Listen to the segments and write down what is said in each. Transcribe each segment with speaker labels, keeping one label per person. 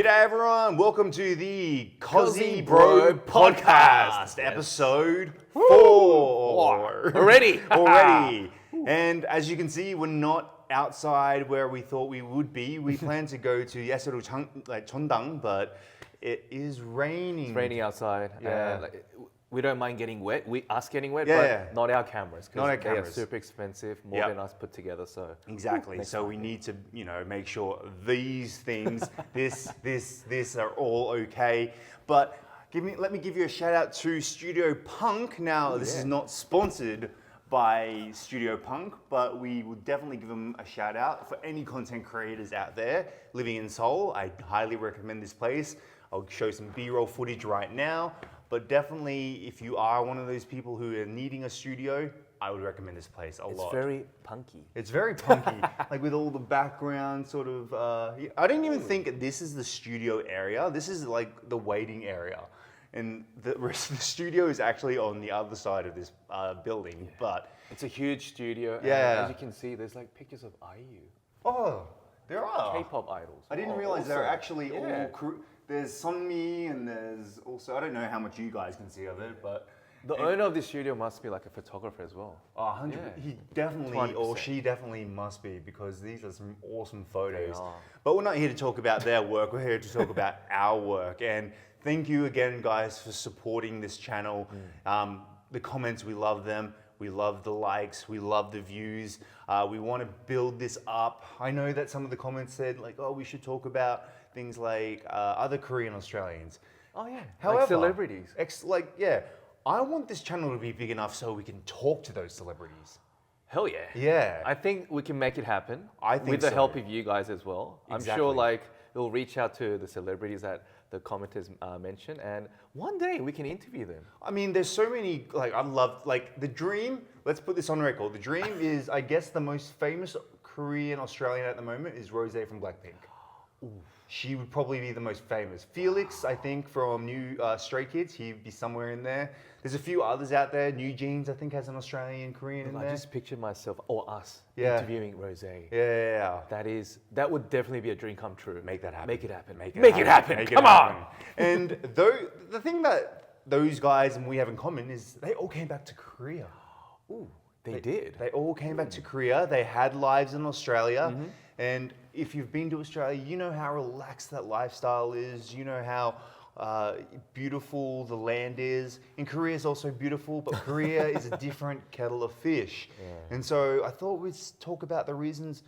Speaker 1: G'day everyone, welcome to the
Speaker 2: Cozy
Speaker 1: Cozy Bro
Speaker 2: Bro
Speaker 1: Podcast,
Speaker 2: Podcast. Yes.
Speaker 1: episode 4.
Speaker 2: Already.
Speaker 1: Already. And as you can see, we're not outside where we thought we would be. We plan to go to Yaseru Cheondang, but it is raining.
Speaker 2: It's raining outside.
Speaker 1: Yeah.
Speaker 2: And we don't mind getting wet. Us getting wet,
Speaker 1: Yeah.
Speaker 2: but not our cameras. 'Cause
Speaker 1: Not our
Speaker 2: they are
Speaker 1: cameras.
Speaker 2: super expensive, more
Speaker 1: Yep.
Speaker 2: than us put together. So
Speaker 1: Exactly.
Speaker 2: Next
Speaker 1: So
Speaker 2: time.
Speaker 1: we need to, make sure these things, this are all okay. But let me give you a shout out to Studio Punk. Now, this is not sponsored by Studio Punk, but we will definitely give them a shout out for any content creators out there living in Seoul. I highly recommend this place. I'll show some B-roll footage right now. But definitely, if you are one of those people who are needing a studio, I would recommend this place a
Speaker 2: it's
Speaker 1: lot.
Speaker 2: very punky.
Speaker 1: It's very punky, like with all the background sort of. I didn't even think this is the studio area. This is like the waiting area, and the rest of the studio is actually on the other side of this building. But
Speaker 2: It's a huge studio. And
Speaker 1: Yeah.
Speaker 2: as you can see, there's like pictures of IU,
Speaker 1: oh, there are.
Speaker 2: K-pop idols.
Speaker 1: I didn't
Speaker 2: Oh,
Speaker 1: realize they're
Speaker 2: awesome.
Speaker 1: actually all
Speaker 2: Yeah.
Speaker 1: crew. There's Sunmi and there's also I don't know how much you guys can see of it, but.
Speaker 2: The owner of this studio must be like a photographer as well.
Speaker 1: Oh, 100.
Speaker 2: Yeah.
Speaker 1: He definitely, or
Speaker 2: 100%.
Speaker 1: she definitely must be because these are some awesome photos.
Speaker 2: are.
Speaker 1: But we're not here to talk about their work. We're here to talk about our work. And thank you again, guys, for supporting this channel. The comments, we love them. We love the likes. We love the views. We want to build this up. I know that some of the comments said like, oh, we should talk about things like other Korean Australians.
Speaker 2: Oh yeah.
Speaker 1: However,
Speaker 2: like celebrities.
Speaker 1: I want this channel to be big enough so we can talk to those celebrities.
Speaker 2: Hell yeah.
Speaker 1: Yeah.
Speaker 2: I think we can make it happen.
Speaker 1: I think
Speaker 2: with the
Speaker 1: so.
Speaker 2: help of you guys as well. I'm
Speaker 1: Exactly.
Speaker 2: sure like we'll reach out to the celebrities that the commenters mentioned, and one day we can interview them.
Speaker 1: I mean, there's so many, I love, the dream, let's put this on record. The dream is, I guess, the most famous Korean Australian at the moment is Rosé from Blackpink. She would probably be the most famous. Felix, I think, from New Stray Kids, he'd be somewhere in there. There's a few others out there. New Jeans, I think, has an Australian Korean in
Speaker 2: I
Speaker 1: there.
Speaker 2: just pictured myself or us
Speaker 1: Yeah.
Speaker 2: interviewing Rose.
Speaker 1: Yeah.
Speaker 2: That would definitely be a dream come true.
Speaker 1: Make that happen.
Speaker 2: Make it happen.
Speaker 1: Make
Speaker 2: it happen. Come on.
Speaker 1: And the thing that those guys and we have in common is they all came back to Korea.
Speaker 2: Ooh, they did.
Speaker 1: They all came back to Korea. They had lives in Australia. And if you've been to Australia, you know how relaxed that lifestyle is. You know how beautiful the land is. And Korea is also beautiful, but Korea is a different kettle of fish. And so I thought we'd talk about the reasons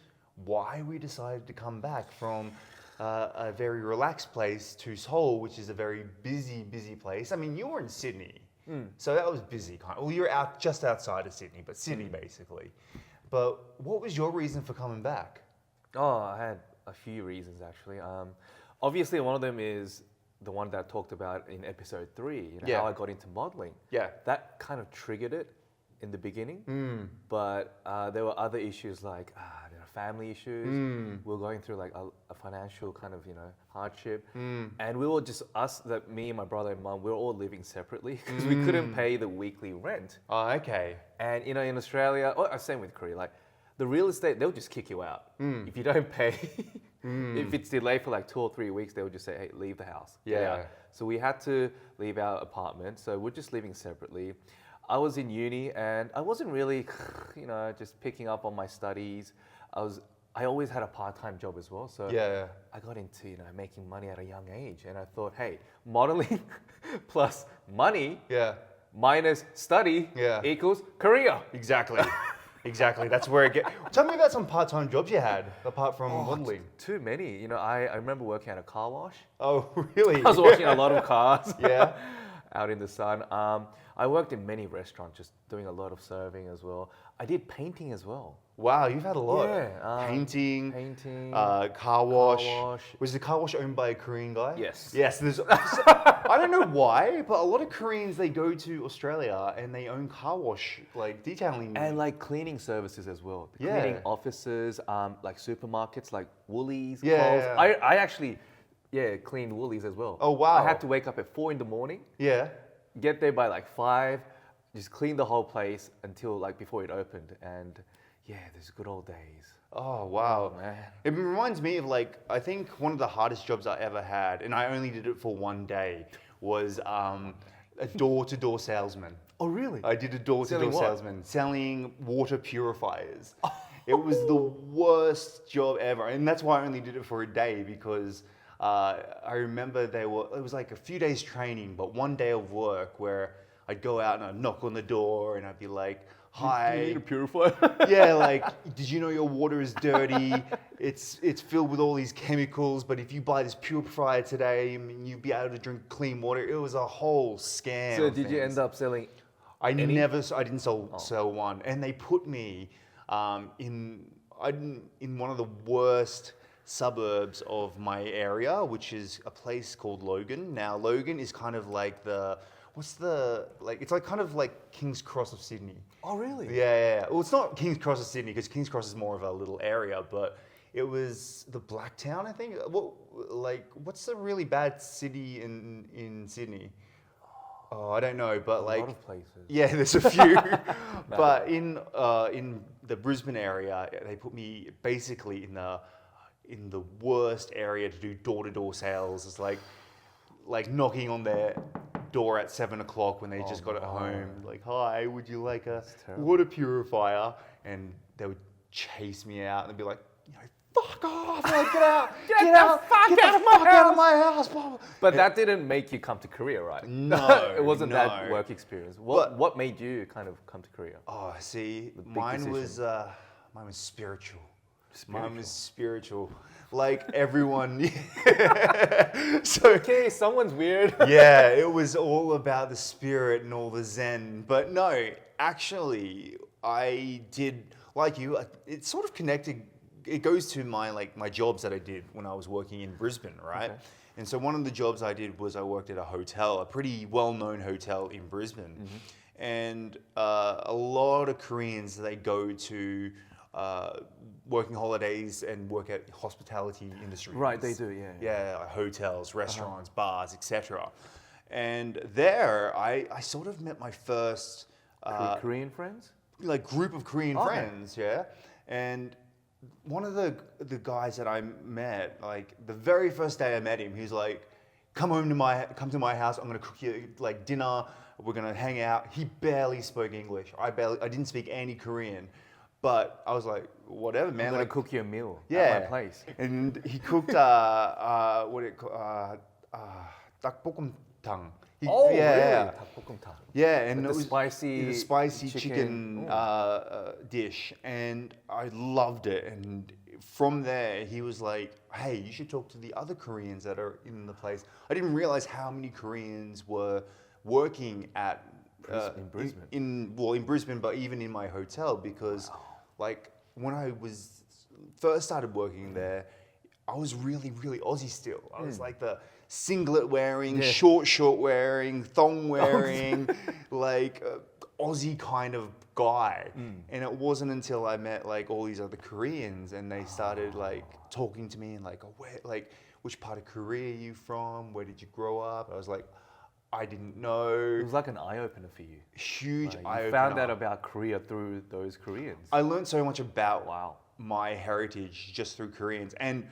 Speaker 1: why we decided to come back from a very relaxed place to Seoul, which is a very busy place. I mean, you were in Sydney. So that was busy. Well, you're just outside of Sydney, but Sydney basically. But what was your reason for coming back?
Speaker 2: Oh, I had a few reasons actually. Obviously, one of them is the one that I talked about in episode 3.
Speaker 1: Yeah.
Speaker 2: How I got into modeling.
Speaker 1: Yeah.
Speaker 2: That kind of triggered it in the beginning. But there were other issues like there are family issues. We were going through like a financial kind of hardship, and we were just me and my brother and mum. We were all living separately because we couldn't pay the weekly rent.
Speaker 1: Oh, okay.
Speaker 2: And in Australia, same with Korea, like the real estate, they'll just kick you out if you don't pay. If it's delayed for like 2 or 3 weeks, they'll just say, "Hey, leave the house." Get
Speaker 1: Yeah.
Speaker 2: out. So we had to leave our apartment. So we're just living separately. I was in uni and I wasn't really, just picking up on my studies. I always had a part-time job as well. So
Speaker 1: Yeah.
Speaker 2: I got into making money at a young age, and I thought, hey, modeling plus money
Speaker 1: Yeah.
Speaker 2: minus study
Speaker 1: Yeah.
Speaker 2: equals career.
Speaker 1: Exactly. Exactly. That's where it gets. Tell me about some part-time jobs you had apart from
Speaker 2: Oh,
Speaker 1: modeling.
Speaker 2: Too many. I remember working at a car wash.
Speaker 1: Oh, really?
Speaker 2: I was washing a lot of cars.
Speaker 1: Yeah.
Speaker 2: Out in the sun. I worked in many restaurants, just doing a lot of serving as well. I did painting as well.
Speaker 1: Wow, you've had a lot.
Speaker 2: Yeah,
Speaker 1: Painting.
Speaker 2: painting,
Speaker 1: Car wash.
Speaker 2: wash.
Speaker 1: Was the car wash owned by a Korean guy?
Speaker 2: Yes.
Speaker 1: Yes. I don't know why, but a lot of Koreans they go to Australia and they own car wash, like detailing.
Speaker 2: And like cleaning services as well.
Speaker 1: Yeah.
Speaker 2: Cleaning offices, like supermarkets, like Woolies,
Speaker 1: Yeah,
Speaker 2: Coles.
Speaker 1: yeah.
Speaker 2: I actually, cleaned Woolies as well.
Speaker 1: Oh, wow.
Speaker 2: I had to wake up at 4 in the morning,
Speaker 1: Yeah.
Speaker 2: get there by like 5, just cleaned the whole place until like before it opened, and yeah, those good old days.
Speaker 1: Oh, wow.
Speaker 2: Oh, man.
Speaker 1: It reminds me of like, I think one of the hardest jobs I ever had, and I only did it for one day, was a door-to-door salesman.
Speaker 2: Oh, really?
Speaker 1: I did a door-to-door
Speaker 2: Selling what?
Speaker 1: salesman, selling water purifiers. It was the worst job ever, and that's why I only did it for a day, because I remember it was like a few days training, but one day of work where I'd go out and I'd knock on the door and I'd be like, hi.
Speaker 2: You need a purifier.
Speaker 1: Yeah, like, did you know your water is dirty? It's filled with all these chemicals, but if you buy this purifier today, I mean, you'll be able to drink clean water. It was a whole scam.
Speaker 2: So
Speaker 1: of
Speaker 2: did you
Speaker 1: things.
Speaker 2: end up selling?
Speaker 1: I didn't sell one, and they put me in one of the worst suburbs of my area, which is a place called Logan. Now, Logan is kind of like it's like kind of like King's Cross of Sydney.
Speaker 2: Oh, really?
Speaker 1: Yeah. Well, it's not King's Cross of Sydney, because King's Cross is more of a little area, but it was the Blacktown, I think. What's the really bad city in Sydney? Oh, I don't know, but
Speaker 2: A
Speaker 1: like,
Speaker 2: lot of places.
Speaker 1: yeah, there's a few. But in the Brisbane area, they put me basically in the worst area to do door-to-door sales. It's like knocking on their door at 7 o'clock when they just got it home. Like, hi, would you like a
Speaker 2: terrible.
Speaker 1: water purifier? And they would chase me out and they'd be like, fuck off! Like, get out!
Speaker 2: Get the fuck out of my
Speaker 1: house!
Speaker 2: But that didn't make you come to Korea, right?
Speaker 1: No,
Speaker 2: It wasn't
Speaker 1: no.
Speaker 2: that work experience. What made you kind of come to Korea?
Speaker 1: Oh, see,
Speaker 2: big
Speaker 1: mine was spiritual. Mine was spiritual. Like everyone. So
Speaker 2: Okay, someone's weird.
Speaker 1: yeah, it was all about the spirit and all the Zen. But no, actually, I did like you. It sort of connected. It goes to my jobs that I did when I was working in Brisbane, right?
Speaker 2: Okay.
Speaker 1: And so one of the jobs I did was I worked at a hotel, a pretty well-known hotel in Brisbane, and a lot of Koreans, they go to working holidays and work at hospitality industries.
Speaker 2: Right, they do, yeah.
Speaker 1: Yeah, like hotels, restaurants, bars, etc. And there, I sort of met my first
Speaker 2: Korean friends?
Speaker 1: like group of Korean
Speaker 2: Okay.
Speaker 1: friends, yeah. And one of the guys that I met, like the very first day I met him, he was like, come to my house. I'm gonna cook you like dinner. We're gonna hang out. He barely spoke English. I didn't speak any Korean, but I was like, whatever, man.
Speaker 2: I'm gonna
Speaker 1: Like,
Speaker 2: cook you a meal
Speaker 1: yeah.
Speaker 2: at my place.
Speaker 1: And he cooked 닭볶음탕.
Speaker 2: Oh,
Speaker 1: yeah,
Speaker 2: really?
Speaker 1: yeah.
Speaker 2: 닭볶음탕.
Speaker 1: Yeah, and
Speaker 2: With
Speaker 1: it
Speaker 2: the
Speaker 1: was
Speaker 2: spicy
Speaker 1: the spicy
Speaker 2: chicken.
Speaker 1: chicken dish, and I loved it. And from there, he was like, "Hey, you should talk to the other Koreans that are in the place." I didn't realize how many Koreans were working at
Speaker 2: In Brisbane.
Speaker 1: in Brisbane, but even in my hotel, because like when I was first started working there, I was really, really Aussie still. I was like the singlet wearing,
Speaker 2: Yeah.
Speaker 1: short wearing, thong wearing, like Aussie kind of guy. And it wasn't until I met like all these other Koreans and they started like talking to me and like, oh, which part of Korea are you from? Where did you grow up? I was like, I didn't
Speaker 2: It
Speaker 1: know.
Speaker 2: was like an eye-opener for you.
Speaker 1: Huge
Speaker 2: Like,
Speaker 1: eye
Speaker 2: you found out about Korea through those Koreans.
Speaker 1: I learned so much about
Speaker 2: Wow.
Speaker 1: my heritage just through Koreans. And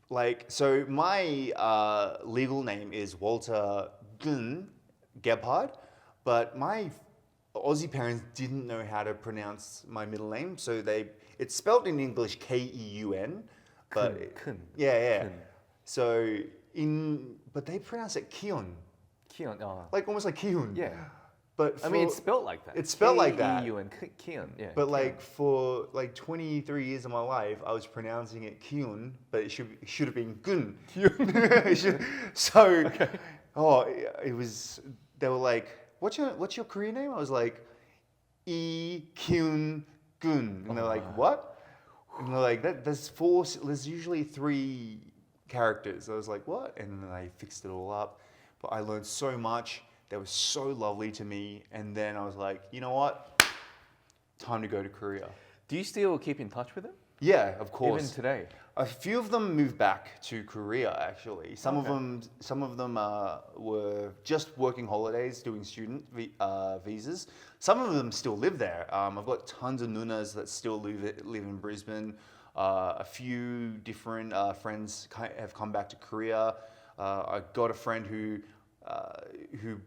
Speaker 1: like, so my legal name is Walter Gun Gebhard, but my Aussie parents didn't know how to pronounce my middle name. So it's spelled in English Keun, but
Speaker 2: Kun.
Speaker 1: yeah.
Speaker 2: Kun.
Speaker 1: So but they pronounce it Kion,
Speaker 2: Keon. Oh.
Speaker 1: like almost like Kiun.
Speaker 2: Yeah.
Speaker 1: But
Speaker 2: I mean, it's
Speaker 1: for-
Speaker 2: spelled like that.
Speaker 1: It's spelled like that.
Speaker 2: K-E-U-N, Keon. Yeah.
Speaker 1: But
Speaker 2: Keon.
Speaker 1: like for like 23 years of my life, I was pronouncing it Kyun, but it should have been Gun. So, it was. They were like, "What's your Korean name?" I was like, Kyun Gun, and they're like, "What?" And they're like, There's usually 3 characters. I was like, "What?" And then I fixed it all up. But I learned so much. They were so lovely to me, and then I was like, you know what? Time to go to Korea.
Speaker 2: Do you still keep in touch with them?
Speaker 1: Yeah, of course.
Speaker 2: Even today?
Speaker 1: A few of them moved back to Korea. Actually, some
Speaker 2: Okay.
Speaker 1: of them were just working holidays, doing visas. Some of them still live there. I've got tons of nunas that still live in Brisbane. A few different friends have come back to Korea. I got a friend who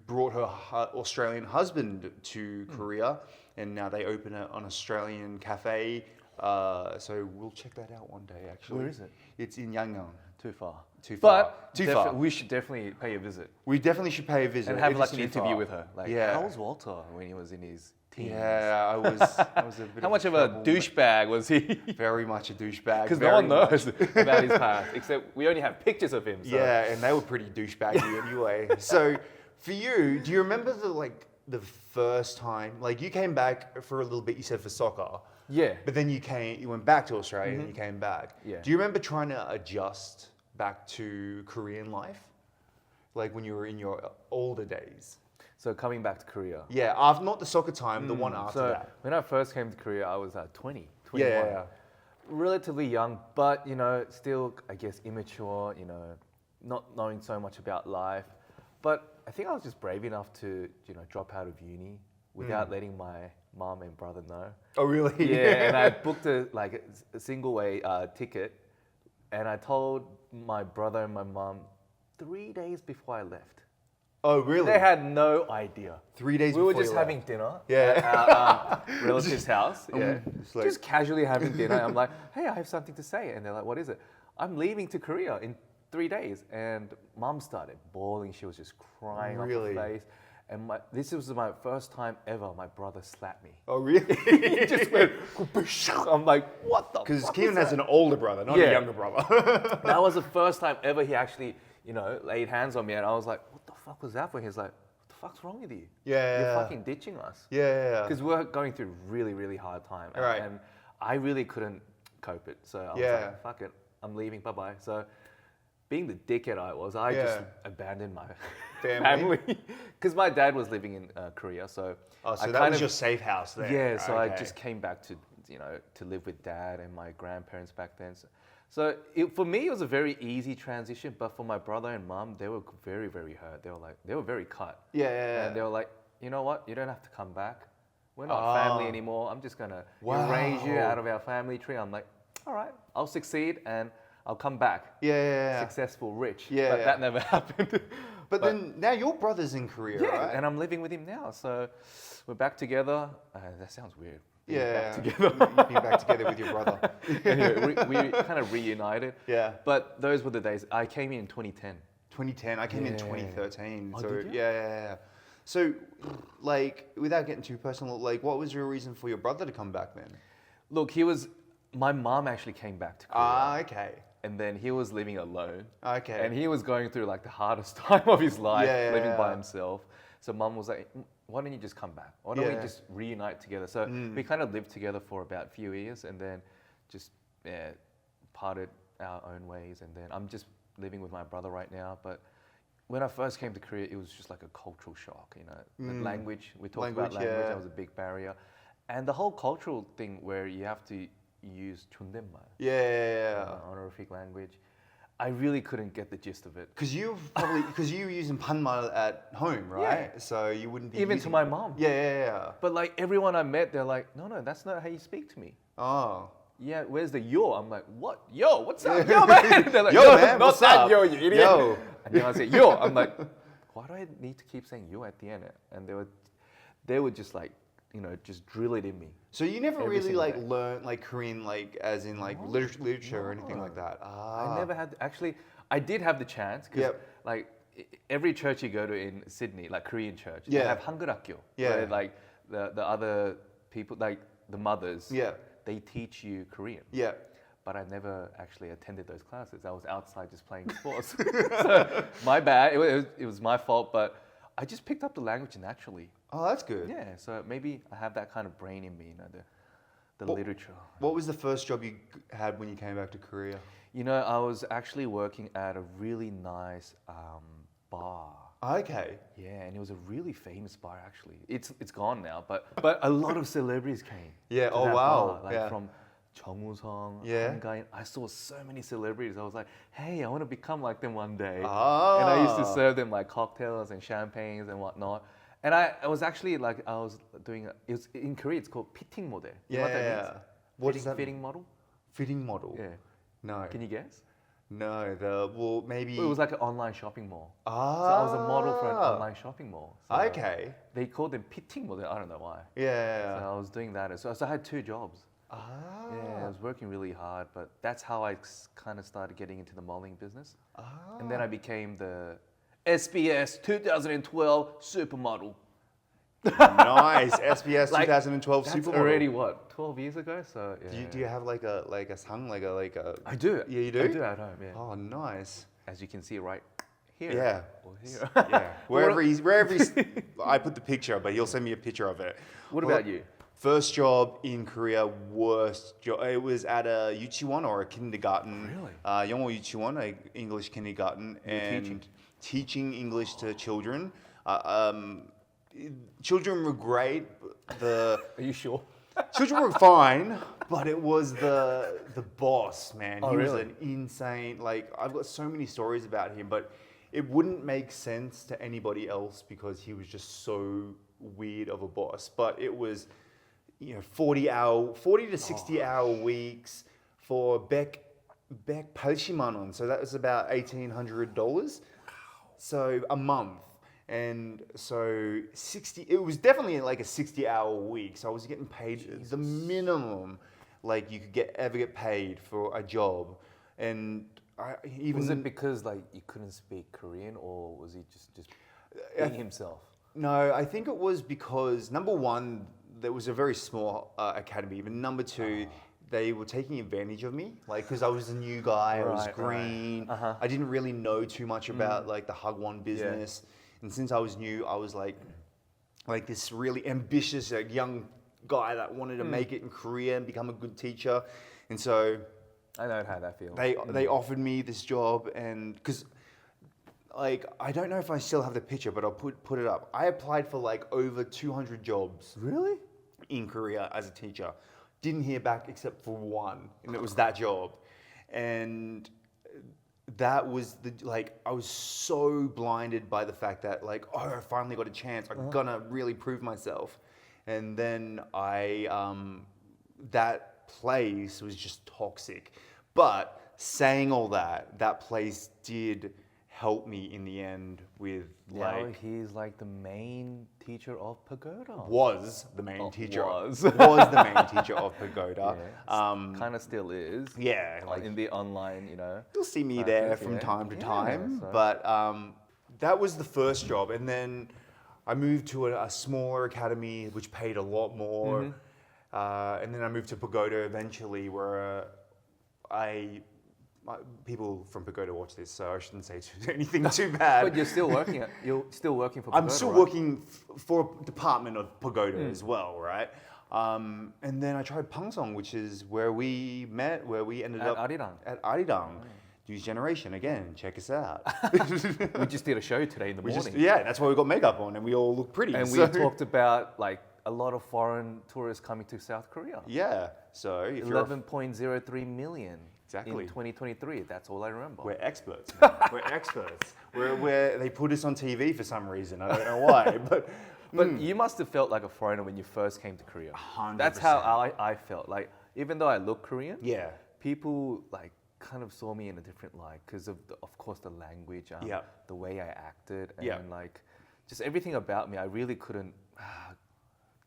Speaker 1: brought her Australian husband to Korea, and now they open an Australian cafe. So we'll check that out one day. Actually,
Speaker 2: Where is it?
Speaker 1: It's in Yangon.
Speaker 2: Too far.
Speaker 1: Too far.
Speaker 2: But
Speaker 1: Too far.
Speaker 2: we should definitely pay a visit
Speaker 1: We definitely should pay a visit.
Speaker 2: and have
Speaker 1: if
Speaker 2: like
Speaker 1: it's
Speaker 2: an
Speaker 1: too
Speaker 2: interview
Speaker 1: far.
Speaker 2: with her. Like,
Speaker 1: Yeah.
Speaker 2: how was Walter when he was in his teens?
Speaker 1: Yeah, I was a bit
Speaker 2: How much of a
Speaker 1: trouble-
Speaker 2: douchebag was he?
Speaker 1: Very much a douchebag.
Speaker 2: Because no
Speaker 1: very
Speaker 2: one knows
Speaker 1: much.
Speaker 2: about his past, except we only have pictures of him. So.
Speaker 1: Yeah, and they were pretty douchebaggy anyway. So, for you, do you remember the first time? Like, you came back for a little bit. You said for soccer.
Speaker 2: Yeah.
Speaker 1: But then you went back to Australia and you came back.
Speaker 2: Yeah.
Speaker 1: Do you remember trying to adjust back to Korean life? Like when you were in your older days?
Speaker 2: So coming back to Korea.
Speaker 1: Yeah, after, not the soccer time, the one after
Speaker 2: So
Speaker 1: that.
Speaker 2: when I first came to Korea, I was 20,
Speaker 1: Yeah,
Speaker 2: 21.
Speaker 1: yeah, yeah.
Speaker 2: Relatively young, but still, I guess, immature, not knowing so much about life. But I think I was just brave enough to, drop out of uni without letting my mom and brother know.
Speaker 1: Oh, really?
Speaker 2: Yeah, and I booked a single way ticket, and I told my brother and my mom 3 days before I left.
Speaker 1: Oh, really?
Speaker 2: They had no idea.
Speaker 1: 3 days
Speaker 2: We were
Speaker 1: before
Speaker 2: just
Speaker 1: you left.
Speaker 2: having dinner
Speaker 1: Yeah.
Speaker 2: at our relative's house. Yeah.
Speaker 1: It's like-
Speaker 2: Just casually having dinner. I'm like, hey, I have something to say. And they're like, what is it? I'm leaving to Korea in 3 days. And mom started bawling. She was just crying
Speaker 1: Really?
Speaker 2: off her face. And this was my first time ever my brother slapped me.
Speaker 1: Oh, really?
Speaker 2: He just went, I'm like, what the
Speaker 1: Because
Speaker 2: fuck
Speaker 1: Keenan
Speaker 2: is
Speaker 1: has
Speaker 2: that?
Speaker 1: an older brother, not
Speaker 2: Yeah.
Speaker 1: a younger brother.
Speaker 2: That was the first time ever he actually, laid hands on me. And I was like, what the fuck was that for? He's like, what the fuck's wrong with you?
Speaker 1: Yeah.
Speaker 2: You're fucking ditching us.
Speaker 1: Yeah.
Speaker 2: Because we're going through really, really hard time. And,
Speaker 1: Right.
Speaker 2: and I really couldn't cope it. So I was
Speaker 1: Yeah.
Speaker 2: like, fuck it, I'm leaving, bye-bye. So being the dickhead I was, I just
Speaker 1: Yeah.
Speaker 2: abandoned my
Speaker 1: Family?
Speaker 2: family. Because my dad was living in Korea, so
Speaker 1: Oh, so
Speaker 2: I
Speaker 1: that
Speaker 2: kind
Speaker 1: was
Speaker 2: of,
Speaker 1: your safe house there.
Speaker 2: yeah, so I
Speaker 1: Okay.
Speaker 2: just came back to, to live with dad and my grandparents back then. So for me, it was a very easy transition, but for my brother and mom, they were very, very hurt. They were very cut.
Speaker 1: Yeah.
Speaker 2: And they were like, you know what? You don't have to come back. We're not family
Speaker 1: Ah.
Speaker 2: anymore. I'm just gonna
Speaker 1: Wow.
Speaker 2: erase you out of our family tree. I'm like, all right, I'll succeed and I'll come back.
Speaker 1: Yeah.
Speaker 2: Successful, rich.
Speaker 1: Yeah,
Speaker 2: But
Speaker 1: yeah.
Speaker 2: that never happened.
Speaker 1: But then now your brother's in Korea,
Speaker 2: yeah,
Speaker 1: right?
Speaker 2: and I'm living with him now. So we're back together. That sounds weird. Being
Speaker 1: Yeah.
Speaker 2: Back together.
Speaker 1: You've been back together with your brother.
Speaker 2: Anyway, we kind of reunited.
Speaker 1: Yeah.
Speaker 2: But those were the days. I came in 2010.
Speaker 1: 2010. I came in
Speaker 2: Yeah.
Speaker 1: 2013.
Speaker 2: Oh,
Speaker 1: so
Speaker 2: did you?
Speaker 1: yeah. So, like, without getting too personal, like, what was your reason for your brother to come back then?
Speaker 2: Look, my mom actually came back to Korea.
Speaker 1: Ah, okay.
Speaker 2: And then he was living alone.
Speaker 1: Okay.
Speaker 2: And he was going through like the hardest time of his life,
Speaker 1: Yeah, yeah,
Speaker 2: living by
Speaker 1: yeah.
Speaker 2: himself. So mum was like, why don't you just come back? Why don't we
Speaker 1: Yeah.
Speaker 2: just reunite together? So we kind of lived together for about a few years and then just parted our own ways. And then I'm just living with my brother right now. But when I first came to Korea, it was just like a cultural shock, The language, we talked about
Speaker 1: Language,
Speaker 2: language,
Speaker 1: yeah.
Speaker 2: that was a big barrier. And the whole cultural thing where you have to use 존댓말,
Speaker 1: Yeah.
Speaker 2: honorific language. I really couldn't get the gist of it.
Speaker 1: Because you were using panmal at home, right?
Speaker 2: Yeah.
Speaker 1: So you wouldn't be
Speaker 2: Even to
Speaker 1: using-
Speaker 2: my mom.
Speaker 1: Yeah.
Speaker 2: But like everyone I met, they're like, no, that's not how you speak to me.
Speaker 1: Oh.
Speaker 2: Yeah, where's the yo? I'm like, what? Yo, what's up? Yo, man. They're like,
Speaker 1: Yo,
Speaker 2: no,
Speaker 1: man,
Speaker 2: not
Speaker 1: what's
Speaker 2: that
Speaker 1: up?
Speaker 2: yo, you idiot.
Speaker 1: Yo.
Speaker 2: And then I say yo. I'm like, why do I need to keep saying yo at the end? And they would just like, just drill it in me.
Speaker 1: So you never
Speaker 2: Every
Speaker 1: really
Speaker 2: single
Speaker 1: like
Speaker 2: day.
Speaker 1: learned like Korean, like as in like literature or anything like that. Ah.
Speaker 2: I never had, actually, I did have the chance because
Speaker 1: Yep.
Speaker 2: like every church you go to in Sydney, like Korean church,
Speaker 1: Yeah.
Speaker 2: they have 한글학교.
Speaker 1: Yeah.
Speaker 2: Where like the other people, like the mothers,
Speaker 1: Yeah.
Speaker 2: they teach you Korean.
Speaker 1: Yeah.
Speaker 2: But I never actually attended those classes. I was outside just playing sports. So my bad. It was my fault, but I just picked up the language naturally.
Speaker 1: Oh, that's good.
Speaker 2: Yeah, so maybe I have that kind of brain in me, the
Speaker 1: What-
Speaker 2: literature.
Speaker 1: What was the first job you had when you came back to Korea?
Speaker 2: I was actually working at a really nice bar.
Speaker 1: Okay.
Speaker 2: Yeah, and it was a really famous bar actually. It's gone now, but a lot of celebrities came.
Speaker 1: Yeah,
Speaker 2: to
Speaker 1: oh,
Speaker 2: that
Speaker 1: wow,
Speaker 2: bar, like
Speaker 1: yeah.
Speaker 2: from Chung Woo-sung,
Speaker 1: Yeah.
Speaker 2: Han Ga-in. I saw so many celebrities. I was like, hey, I want to become like them one day.
Speaker 1: Ah.
Speaker 2: And I used to serve them like cocktails and champagnes and whatnot. And I was actually like I was doing it was in Korea. It's called fitting model. You know what that
Speaker 1: Yeah.
Speaker 2: means?
Speaker 1: What does that
Speaker 2: Fitting
Speaker 1: mean?
Speaker 2: model?
Speaker 1: Fitting model?
Speaker 2: Yeah.
Speaker 1: No.
Speaker 2: Can you guess?
Speaker 1: No, maybe.
Speaker 2: It was like an online shopping mall.
Speaker 1: Ah.
Speaker 2: So I was a model for an online shopping mall. So
Speaker 1: Okay.
Speaker 2: They called them fitting model. I don't know why.
Speaker 1: Yeah.
Speaker 2: So I was doing that. So I had 2 jobs.
Speaker 1: Ah.
Speaker 2: Yeah, I was working really hard, but that's how I kind of started getting into the modeling business.
Speaker 1: Ah.
Speaker 2: And then I became the SBS 2012 supermodel.
Speaker 1: Nice. SBS
Speaker 2: Like,
Speaker 1: 2012
Speaker 2: That's
Speaker 1: supermodel.
Speaker 2: already what, 12 years ago? So yeah.
Speaker 1: Do you have like a song like a?
Speaker 2: I do.
Speaker 1: Yeah, you do?
Speaker 2: I do at home. Yeah.
Speaker 1: Oh, nice.
Speaker 2: As you can see right here.
Speaker 1: Yeah.
Speaker 2: Or here.
Speaker 1: Yeah. Wherever I put the picture, but he'll send me a picture of it.
Speaker 2: What
Speaker 1: Well,
Speaker 2: about you?
Speaker 1: First job in Korea, worst job. It was at a 유치원 or a kindergarten.
Speaker 2: Really?
Speaker 1: 영어 유치원, a English kindergarten,
Speaker 2: You were
Speaker 1: and teaching English to children. Children were great.
Speaker 2: Are you sure?
Speaker 1: Children were fine, but it was the boss, man.
Speaker 2: Oh,
Speaker 1: He was
Speaker 2: really?
Speaker 1: an insane. Like, I've got so many stories about him, but it wouldn't make sense to anybody else because he was just so weird of a boss. But it was, 40 to 60 hour weeks for Beck 80만 원. So that was about $1,800. So a month. And so it was definitely like a 60-hour week. So I was getting paid the minimum like you could ever get paid for a job. And
Speaker 2: Was it because like you couldn't speak Korean, or was he just being himself?
Speaker 1: No, I think it was because number one, there was a very small academy, but number two, they were taking advantage of me, like because I was a new guy, I was
Speaker 2: Right, right.
Speaker 1: green, I didn't really know too much about like the Hagwon business, and since I was new, I was like this really ambitious young guy that wanted to make it in Korea and become a good teacher, and so
Speaker 2: I know how that feels.
Speaker 1: they offered me this job, and because like I don't know if I still have the picture, but I'll put it up. I applied for like over 200 jobs
Speaker 2: Really?
Speaker 1: in Korea as a teacher. Didn't hear back except for one, and it was that job. And that was I was so blinded by the fact that like, oh, I finally got a chance. I'm gonna really prove myself. And then that place was just toxic. But saying all that, that place did help me in the end with
Speaker 2: Now he's like the main teacher of Pagoda.
Speaker 1: was the main teacher.
Speaker 2: was.
Speaker 1: Was the main teacher of Pagoda.
Speaker 2: Kind of still is.
Speaker 1: Yeah, like
Speaker 2: in the online, you know.
Speaker 1: you'll see me
Speaker 2: classes,
Speaker 1: there from
Speaker 2: yeah.
Speaker 1: time to
Speaker 2: Yeah,
Speaker 1: time.
Speaker 2: so-
Speaker 1: But that was the first job, and then I moved to a smaller academy which paid a lot more, and then I moved to Pagoda eventually, where people from Pagoda watch this, so I shouldn't say anything too bad.
Speaker 2: But you're still working. You're still working for.
Speaker 1: I'm
Speaker 2: Pagoda,
Speaker 1: still
Speaker 2: right?
Speaker 1: working for a department of Pagoda as well, right? And then I tried Pangsong, which is where we met, where we ended
Speaker 2: At
Speaker 1: up
Speaker 2: Arirang.
Speaker 1: At Arirang. Youth Generation again. Check us out.
Speaker 2: We just did a show today in the morning.
Speaker 1: That's why we got makeup on, and we all look pretty.
Speaker 2: And we
Speaker 1: so-
Speaker 2: talked about like a lot of foreign tourists coming to South Korea.
Speaker 1: Yeah. So if you're
Speaker 2: 11.03 million
Speaker 1: Exactly.
Speaker 2: in 2023. That's all I remember.
Speaker 1: we're experts. Man. We're experts. They put us on TV for some reason. I don't know why, but.
Speaker 2: But you must have felt like a foreigner when you first came to Korea.
Speaker 1: 100%.
Speaker 2: That's how I felt. Like even though I look Korean,
Speaker 1: Yeah.
Speaker 2: people like kind of saw me in a different light because of course the language,
Speaker 1: Yeah.
Speaker 2: the way I acted, and
Speaker 1: Yeah.
Speaker 2: like just everything about me. I really couldn't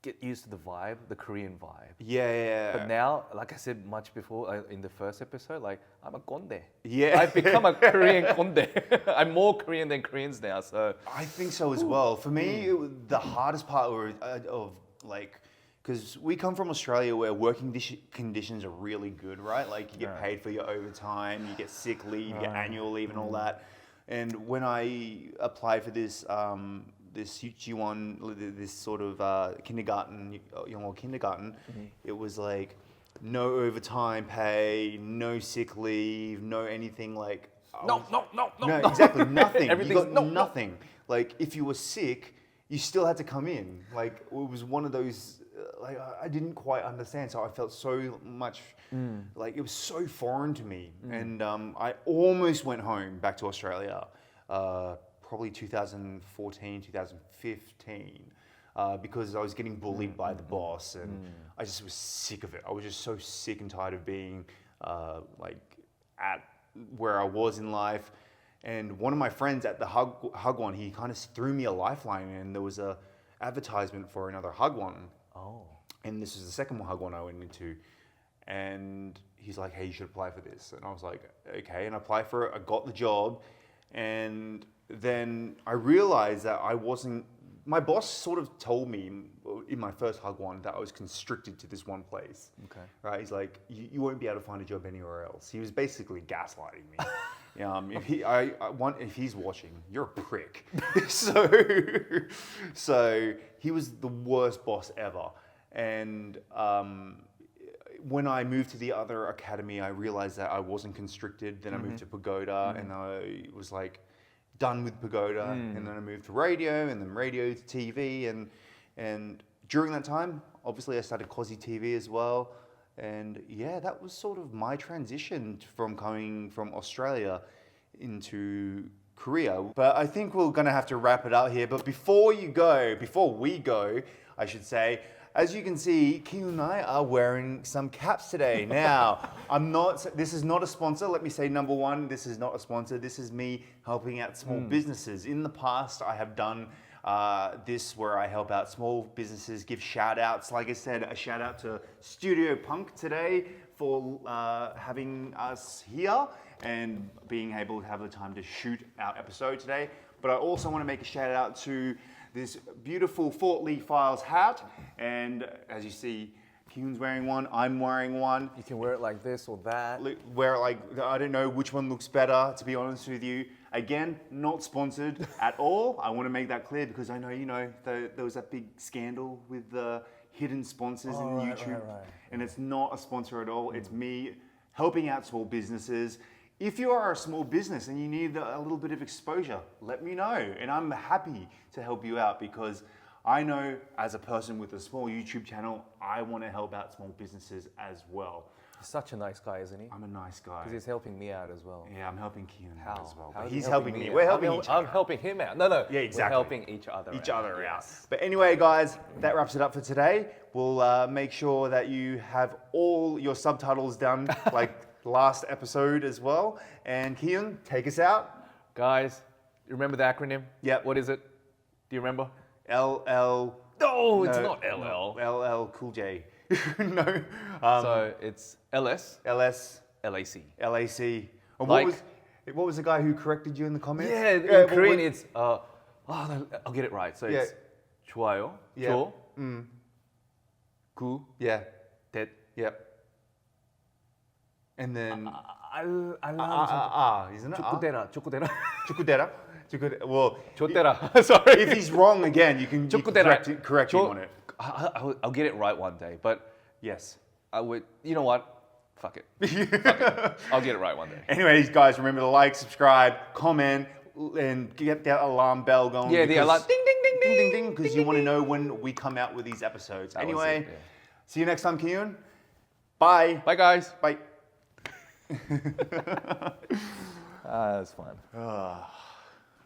Speaker 2: get used to the vibe, the Korean vibe.
Speaker 1: Yeah.
Speaker 2: But now, like I said much before in the first episode, like I'm a konde.
Speaker 1: Yeah.
Speaker 2: I've become a Korean konde. I'm more Korean than Koreans now. So
Speaker 1: I think so as well. For me, the hardest part of like, because we come from Australia where working conditions are really good, right? Like you get paid for your overtime, you get sick leave, you get annual leave, and all that. And when I applied for this this Yuchiwon, this sort of kindergarten, 영어 kindergarten, it was like no overtime pay, no sick leave, no anything like.
Speaker 2: no.
Speaker 1: No, exactly nothing.
Speaker 2: Everything's
Speaker 1: you got nothing. like if you were sick, you still had to come in. Like it was one of those, like I didn't quite understand. So I felt so much, like it was so foreign to me. And I almost went home back to Australia, probably 2014, 2015. Because I was getting bullied by the boss, and I just was sick of it. I was just so sick and tired of being like at where I was in life. And one of my friends at the Hug One, he kind of threw me a lifeline, and there was a advertisement for another Hug One.
Speaker 2: Oh.
Speaker 1: And this was the second Hug One I went into, and he's like, "Hey, you should apply for this." And I was like, "Okay," and I applied for it. I got the job, and then I realized that I wasn't. My boss sort of told me in my first Hug One that I was constricted to this one place.
Speaker 2: Okay.
Speaker 1: Right? He's like, you won't be able to find a job anywhere else. He was basically gaslighting me. If he's watching, you're a prick. so he was the worst boss ever. And when I moved to the other academy, I realized that I wasn't constricted. Then I moved to Pagoda, and I was like, done with Pagoda, and then I moved to radio, and then radio to TV, and during that time, obviously I started Cosy TV as well, and yeah, that was sort of my transition from coming from Australia into Korea. But I think we're gonna have to wrap it up here. But before we go, I should say, as you can see, Kyun and I are wearing some caps today. Now, this is not a sponsor. Let me say, number one, this is not a sponsor. This is me helping out small businesses. In the past, I have done this where I help out small businesses, give shout outs. Like I said, a shout out to Studio Punk today for having us here and being able to have the time to shoot our episode today. But I also want to make a shout out to this beautiful Fort Lee Files hat, and as you see, Kyun's wearing one, I'm wearing one.
Speaker 2: You can wear it like this or that.
Speaker 1: Wear it like, I don't know which one looks better, to be honest with you. Again, not sponsored at all. I want to make that clear because I know, there was that big scandal with the hidden sponsors in YouTube.
Speaker 2: Right.
Speaker 1: And it's not a sponsor at all. It's me helping out small businesses. If you are a small business and you need a little bit of exposure, let me know. And I'm happy to help you out because I know as a person with a small YouTube channel, I want to help out small businesses as well.
Speaker 2: He's such a nice guy, isn't he?
Speaker 1: I'm a nice guy.
Speaker 2: Because he's helping me out as well.
Speaker 1: Yeah, I'm helping Kyun out as well.
Speaker 2: How
Speaker 1: But
Speaker 2: is he
Speaker 1: he's helping me.
Speaker 2: out?
Speaker 1: We're helping each other.
Speaker 2: I'm helping him out. No.
Speaker 1: Yeah, exactly.
Speaker 2: We're helping each other out.
Speaker 1: Yes. But anyway, guys, that wraps it up for today. We'll make sure that you have all your subtitles done like last episode as well. And Kyun, take us out.
Speaker 2: Guys, you remember the acronym?
Speaker 1: Yep.
Speaker 2: What is it? Do you remember?
Speaker 1: LL.
Speaker 2: No, it's not LL.
Speaker 1: LL Cool J. No.
Speaker 2: So it's LS,
Speaker 1: LS.
Speaker 2: LAC.
Speaker 1: LAC. And
Speaker 2: Like-
Speaker 1: what was the guy who corrected you in the comments?
Speaker 2: Yeah, in
Speaker 1: what-
Speaker 2: Korean
Speaker 1: what-
Speaker 2: it's no, I'll get it right. So it's 좋아요,
Speaker 1: Yeah.
Speaker 2: 조, 구,
Speaker 1: Yeah.
Speaker 2: 대,
Speaker 1: Yep. And then
Speaker 2: 알람,
Speaker 1: isn't it?
Speaker 2: 축구대라.
Speaker 1: Chukudera. Well,
Speaker 2: 좋대라. Sorry.
Speaker 1: if he's wrong again, you can
Speaker 2: 축구대라.
Speaker 1: correct him on it.
Speaker 2: I'll get it right one day, but
Speaker 1: Yes.
Speaker 2: I would. You know what? Fuck it. Fuck it. I'll get it right one day.
Speaker 1: Anyways, guys, remember to like, subscribe, comment, and get that alarm bell going.
Speaker 2: Yeah, the
Speaker 1: because-
Speaker 2: alarm. Ding ding ding
Speaker 1: ding,
Speaker 2: ding.
Speaker 1: ding, ding, because you want to know when we come out with these episodes.
Speaker 2: That was
Speaker 1: Anyway,
Speaker 2: it, yeah.
Speaker 1: see you next time, Kyun. Bye.
Speaker 2: Bye guys.
Speaker 1: Bye.
Speaker 2: That's fun.